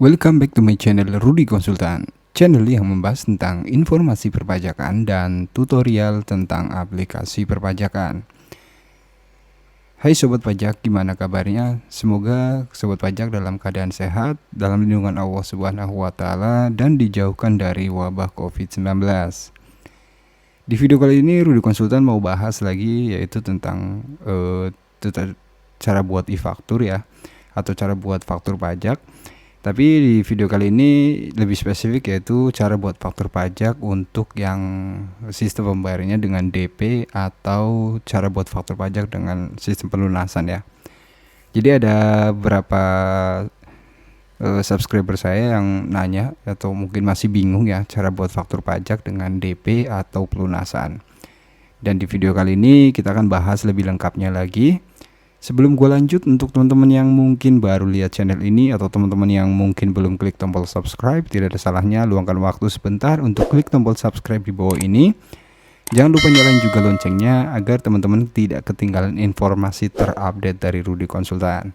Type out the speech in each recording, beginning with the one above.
Welcome back to my channel Rudy Konsultan, channel yang membahas tentang informasi perpajakan dan tutorial tentang aplikasi perpajakan. Hai sobat pajak, gimana kabarnya? Semoga sobat pajak dalam keadaan sehat, dalam lindungan Allah Subhanahu wa taala dan dijauhkan dari wabah Covid-19. Di video kali ini Rudy Konsultan mau bahas lagi yaitu tentang cara buat e-faktur ya, atau cara buat faktur pajak. Tapi di video kali ini lebih spesifik yaitu cara buat faktur pajak untuk yang sistem pembayarannya dengan DP atau cara buat faktur pajak dengan sistem pelunasan ya. Jadi ada beberapa subscriber saya yang nanya atau mungkin masih bingung ya cara buat faktur pajak dengan DP atau pelunasan. Dan di video kali ini kita akan bahas lebih lengkapnya lagi. Sebelum gue lanjut, untuk teman-teman yang mungkin baru lihat channel ini atau teman-teman yang mungkin belum klik tombol subscribe, tidak ada salahnya luangkan waktu sebentar untuk klik tombol subscribe di bawah ini. Jangan lupa nyalain juga loncengnya agar teman-teman tidak ketinggalan informasi terupdate dari Rudy Konsultan.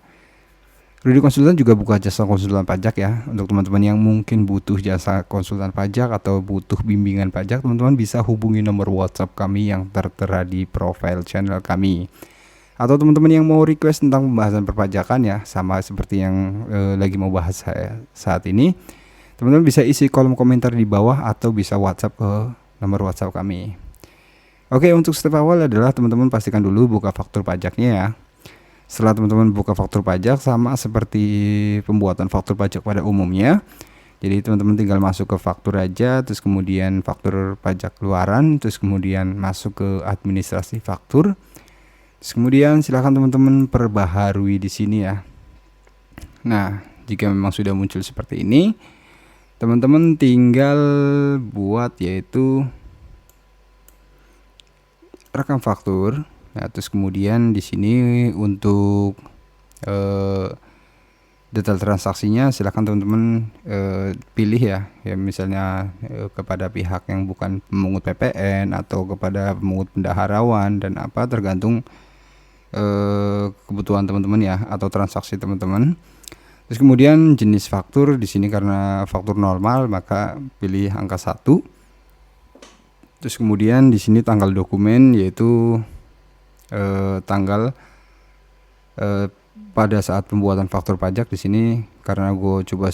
Rudy Konsultan juga buka jasa konsultan pajak ya. Untuk teman-teman yang mungkin butuh jasa konsultan pajak atau butuh bimbingan pajak, teman-teman bisa hubungi nomor WhatsApp kami yang tertera di profile channel kami. Atau teman-teman yang mau request tentang pembahasan perpajakan ya, sama seperti yang lagi mau bahas saya saat ini, teman-teman bisa isi kolom komentar di bawah atau bisa WhatsApp ke nomor WhatsApp kami. Oke, untuk step awal adalah teman-teman pastikan dulu buka faktur pajaknya ya. Setelah teman-teman buka faktur pajak, sama seperti pembuatan faktur pajak pada umumnya. Jadi teman-teman tinggal masuk ke faktur aja, terus kemudian faktur pajak keluaran, terus kemudian masuk ke administrasi faktur. Terus kemudian silakan teman-teman perbaharui di sini ya. Nah, jika memang sudah muncul seperti ini, teman-teman tinggal buat yaitu rekam faktur. Nah, terus kemudian di sini untuk detail transaksinya silakan teman-teman pilih ya, misalnya kepada pihak yang bukan pemungut PPN atau kepada pemungut bendaharawan dan apa, tergantung kebutuhan teman-teman ya atau transaksi teman-teman. Terus kemudian jenis faktur di sini karena faktur normal maka pilih angka 1. Terus kemudian di sini tanggal dokumen yaitu tanggal pada saat pembuatan faktur pajak. Di sini karena gue coba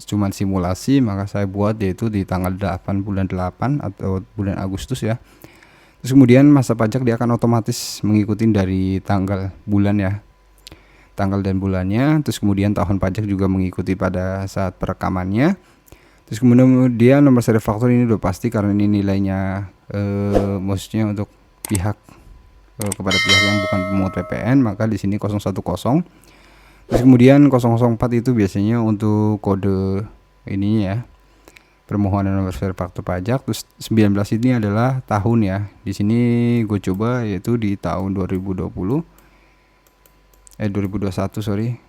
cuman simulasi maka saya buat yaitu di tanggal 8 bulan 8 atau bulan Agustus ya. Terus kemudian masa pajak dia akan otomatis mengikuti dari tanggal bulan ya, tanggal dan bulannya. Terus kemudian tahun pajak juga mengikuti pada saat perekamannya. Terus kemudian nomor seri faktur ini udah pasti karena ini nilainya maksudnya untuk pihak kepada pihak yang bukan pemungut PPN, maka di sini 010. Terus kemudian 004 itu biasanya untuk kode ininya ya, permohonan nomor seri faktur pajak. Terus 19 ini adalah tahun ya. Di sini gue coba yaitu di tahun 2021 sorry.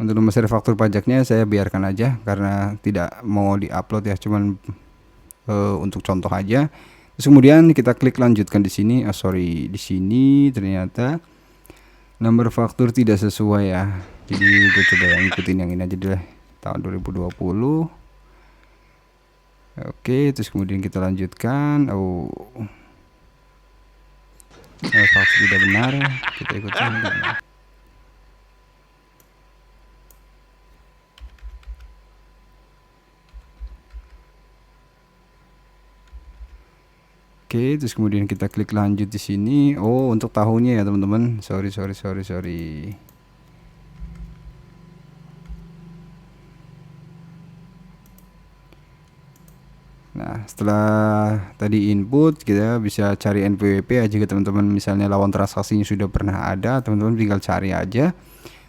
Untuk nomor seri faktur pajaknya saya biarkan aja karena tidak mau diupload ya, cuman untuk contoh aja. Terus kemudian kita klik lanjutkan di sini. Di sini ternyata nomor faktur tidak sesuai ya. Jadi gue coba yang ikutin yang ini aja deh, tahun 2020. Oke, terus kemudian kita lanjutkan. Faktur tidak benar, kita ikutin. Oke, terus kemudian kita klik lanjut di sini. Oh, untuk tahunnya ya teman-teman. Sorry. Nah, setelah tadi input, kita bisa cari NPWP aja ke teman-teman. Misalnya lawan transaksinya sudah pernah ada, teman-teman tinggal cari aja.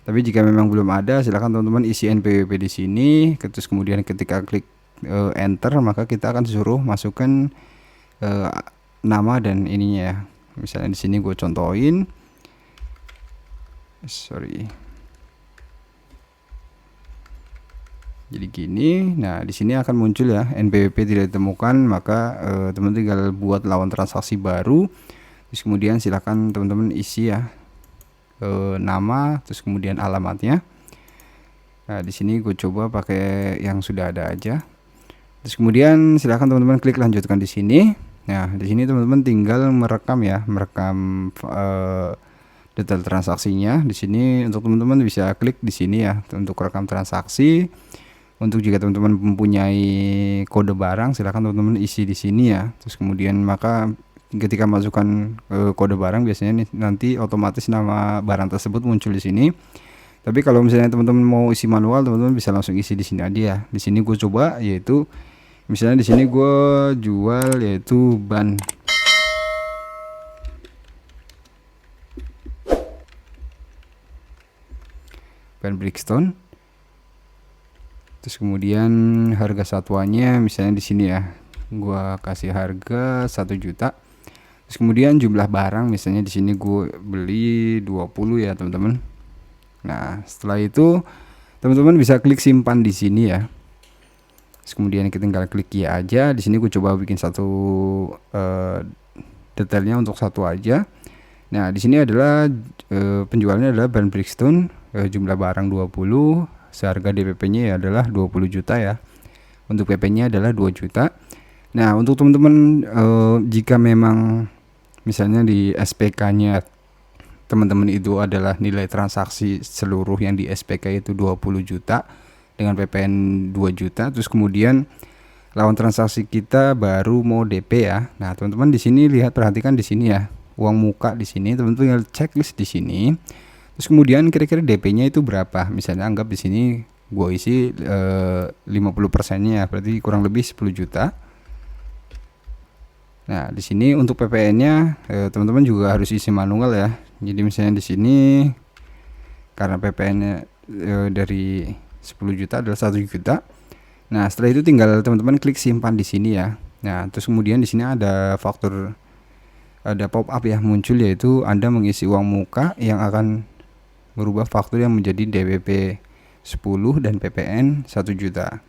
Tapi jika memang belum ada, silakan teman-teman isi NPWP di sini. Terus kemudian ketika klik enter, maka kita akan disuruh masukkan nama dan ininya ya. Misalnya di sini gue contohin. Jadi gini. Nah, di sini akan muncul ya NPWP tidak ditemukan, maka teman-teman tinggal buat lawan transaksi baru. Terus kemudian silakan teman-teman isi ya nama, terus kemudian alamatnya. Nah, di sini gue coba pakai yang sudah ada aja. Terus kemudian silahkan teman-teman klik lanjutkan di sini. Nah, di sini teman-teman tinggal merekam ya, merekam detail transaksinya. Di sini untuk teman-teman bisa klik di sini ya untuk rekam transaksi. Untuk jika teman-teman mempunyai kode barang, silahkan teman-teman isi di sini ya. Terus kemudian maka ketika masukkan kode barang biasanya nanti otomatis nama barang tersebut muncul di sini. Tapi kalau misalnya teman-teman mau isi manual, teman-teman bisa langsung isi di sini aja ya. Di sini gue coba yaitu misalnya di sini gue jual yaitu ban Bridgestone. Terus kemudian harga satuannya misalnya di sini ya. Gua kasih harga 1 juta. Terus kemudian jumlah barang misalnya di sini gue beli 20 ya, teman-teman. Nah, setelah itu teman-teman bisa klik simpan di sini ya. Terus kemudian kita tinggal klik ya aja. Di sini gue coba bikin satu detailnya untuk satu aja. Nah, di sini adalah penjualnya adalah ban Bridgestone, jumlah barang 20, seharga DPP-nya adalah 20 juta ya. Untuk PP-nya adalah 2 juta. Nah, untuk teman-teman jika memang misalnya di SPK-nya teman-teman itu adalah nilai transaksi seluruh yang di SPK itu 20 juta dengan PPN 2 juta, terus kemudian lawan transaksi kita baru mau DP ya. Nah, teman-teman di sini perhatikan di sini ya. Uang muka di sini teman-teman tinggal checklist di sini. Terus kemudian kira-kira DP-nya itu berapa? Misalnya anggap di sini gua isi 50%-nya ya, berarti kurang lebih 10 juta. Nah, di sini untuk PPN-nya teman-teman juga harus isi manual ya. Jadi misalnya di sini karena PPN-nya dari 10 juta adalah 1 juta. Nah, setelah itu tinggal teman-teman klik simpan di sini ya. Nah, terus kemudian di sini ada faktur, ada pop up ya muncul, yaitu Anda mengisi uang muka yang akan merubah faktur yang menjadi DWP 10 dan PPN 1 juta.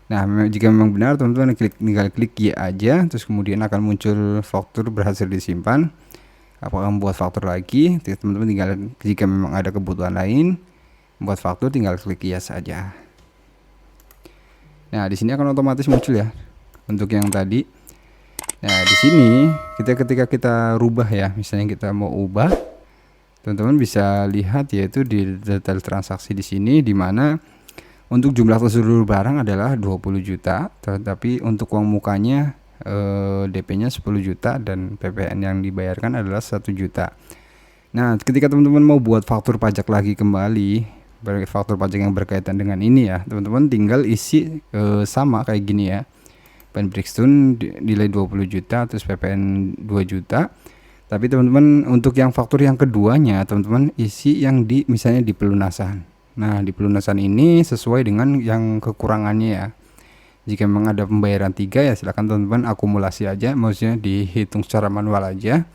Nah, jika memang benar teman-teman tinggal klik ya aja, terus kemudian akan muncul faktur berhasil disimpan. Apakah membuat faktur lagi? Teman-teman tinggal, jika memang ada kebutuhan lain membuat faktur, tinggal klik ya saja. Nah, di sini akan otomatis muncul ya untuk yang tadi. Nah, di sini ketika kita rubah ya, misalnya kita mau ubah, teman-teman bisa lihat yaitu di detail transaksi di sini, di mana untuk jumlah keseluruhan barang adalah 20 juta, tetapi untuk uang mukanya DP-nya 10 juta dan PPN yang dibayarkan adalah 1 juta. Nah, ketika teman-teman mau buat faktur pajak lagi kembali, faktur pajak yang berkaitan dengan ini ya, teman-teman tinggal isi sama kayak gini ya. Ban Bridgestone nilai 20 juta terus PPN 2 juta. Tapi teman-teman untuk yang faktur yang keduanya, teman-teman isi yang di misalnya di pelunasan. Nah, di pelunasan ini sesuai dengan yang kekurangannya ya. Jika memang ada pembayaran 3 ya silakan teman-teman akumulasi aja, maksudnya dihitung secara manual aja.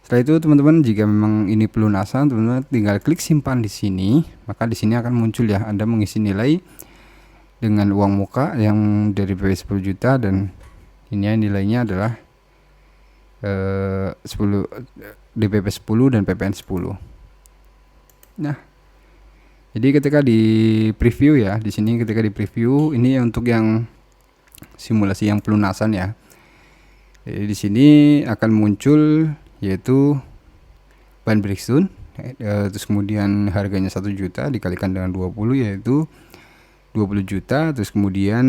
Setelah itu teman-teman jika memang ini pelunasan, teman-teman tinggal klik simpan di sini, maka di sini akan muncul ya Anda mengisi nilai dengan uang muka yang dari PP 10 juta dan ini nilainya adalah 10 DPP 10 dan PPN 10. Nah, jadi ketika di preview ya, di sini ketika di preview ini untuk yang simulasi yang pelunasan ya. Jadi di sini akan muncul yaitu ban Bridgestone, terus kemudian harganya 1 juta dikalikan dengan 20 yaitu 20 juta, terus kemudian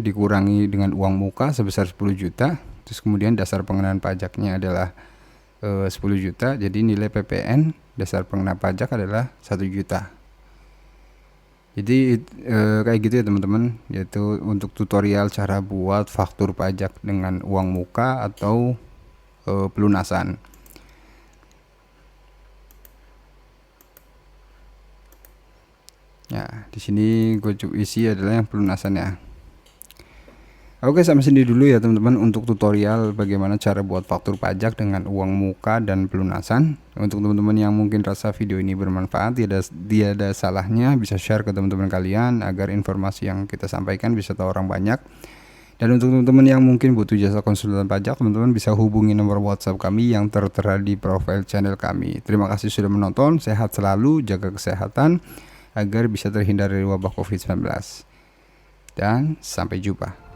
dikurangi dengan uang muka sebesar 10 juta, terus kemudian dasar pengenaan pajaknya adalah 10 juta, jadi nilai PPN dasar pengenaan pajak adalah 1 juta. Jadi kayak gitu ya teman-teman, yaitu untuk tutorial cara buat faktur pajak dengan uang muka atau pelunasan. Ya, di sini gue isi adalah yang pelunasan ya. Oke, sampai sini dulu ya teman-teman untuk tutorial bagaimana cara buat faktur pajak dengan uang muka dan pelunasan. Untuk teman-teman yang mungkin rasa video ini bermanfaat, tidak ada salahnya bisa share ke teman-teman kalian agar informasi yang kita sampaikan bisa tahu orang banyak. Dan untuk teman-teman yang mungkin butuh jasa konsultan pajak, teman-teman bisa hubungi nomor WhatsApp kami yang tertera di profil channel kami. Terima kasih sudah menonton, sehat selalu, jaga kesehatan. agar bisa terhindar dari wabah COVID-19. Dan sampai jumpa.